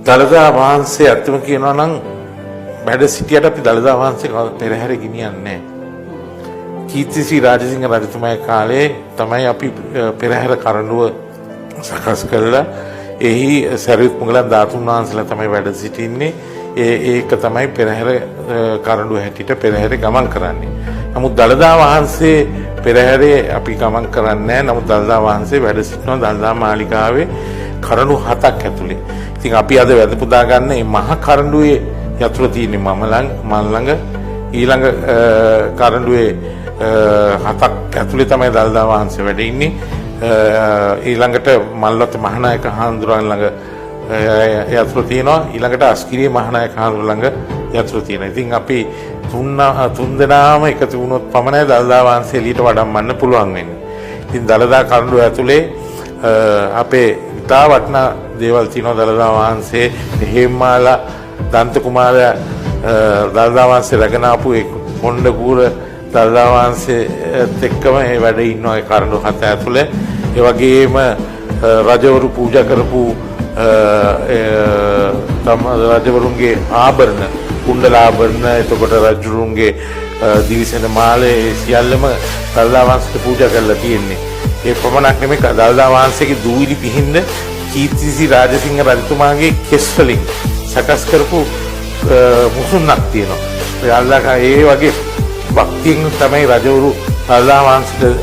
දළදා වහන්සේ අත්‍යම කියනවා නම් වැඩ සිටියට අපි දළදා වහන්සේ පෙරහැර ගෙනියන්නේ නැහැ. කීර්තිශ්‍රී රාජසිංහ රජතුමාගේ කාලේ තමයි අපි පෙරහැර කරඬුව සකස් කළා. එහි සරියුත් මුගලන් ධාතුන් වහන්සේලා තමයි වැඩ සිටින්නේ. ඒක තමයි පෙරහැර කරඬුව හැටියට පෙරහැරේ ගමන් කරන්නේ. නමුත් දළදා වහන්සේ පෙරහැරේ අපි ගමන් කරන්නේ නැහැ. නමුත් දළදා වහන්සේ වැඩ සිටිනවා දළදා මාලිගාවේ කරඬු 7ක් ඇතුලේ. ඉතින් අපි අද වැඳ පුදා ගන්න මේ මහා කරඬුවේ යතුරු තියෙන්නේ මම ළඟ ඊළඟ කරඬුවේ 7ක් ඇතුලේ තමයි දළදා වහන්සේ වැඩ ඉන්නේ. ඊළඟට මල්වත මහානායක හාමුදුරුවන් ළඟ යතුරු තියෙනවා. ඊළඟට අස්කිරිය මහානායක හාමුදුරුවන් ළඟ යතුරු තියෙනවා. ඉතින් අපි තුන් දෙනාම එකතු වුණොත් පමණයි දළදා වහන්සේ එළියට වඩම්මන්න පුළුවන් වෙන්නේ. ඉතින් දළදා කරඬුව ඇතුලේ අපේ ඉතා වටිනා දේවල් තියෙනවා. දළදා වහන්සේ හේමාලා දන්ත කුමාරයා දළදා වහන්සේ රැගෙන ආපු ඒ කොණ්ඩගුර දළදා වහන්සේත් එක්කම ඒ වැඩ ඉන්නවා ඒ කරඬු 7 ඇතුලේ. ඒ වගේම රජවරු පූජා කරපු රජවරුන්ගේ ආභරණ කුණ්ඩල ආභරණ එතකොට රජුරුන්ගේ දිවිසෙන මාලේ සියල්ලම දළදා වහන්සේට පූජා කරලා තියෙන්නේ. ඒ පමණක් නෙමෙයි දළදා වහන්සේගේ දූවිලි පිහින්ද කීර්තිශ්‍රී රාජසිංහ රජතුමාගේ කෙස් වලින් සකස් කරපු මුසුන්නක් තියෙනවා. ඒ වගේ භක්තියෙන් තමයි රජවරු දළදා වහන්සේට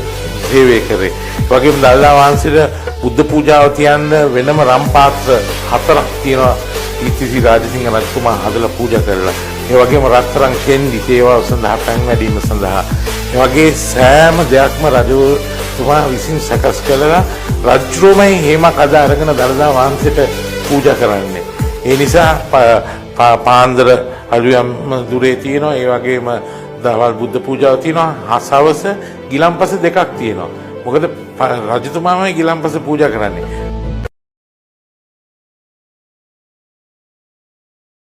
සේවය කරේ. ඒ වගේම දළදා වහන්සේට බුද්ධ පූජාව තියන්න වෙනම රම් පාත්‍ර 4ක් තියෙනවා. කීර්තිශ්‍රී රාජසිංහ රජතුමා හදලා පූජා කරලා. ඒ වගේම රත්තරන් කෙන්ඩි සේවාව සඳහා පැන් වැඩීම සඳහා. ඒ වගේ සෑම දෙයක්ම රජතුමා විසින් සකස් කළා. රජුමයි හේමක් අද අරගෙන දළදා වහන්සේට පූජා කරන්නේ. ඒ නිසා පාන්දර අලුයම් දුරේ තියෙනවා. ඒ වගේම දවල් බුද්ධ පූජාව තියෙනවා. හසවස ගිලම්පස දෙකක් තියෙනවා. මොකද රජතුමාමයි ගිලම්පස පූජා කරන්නේ.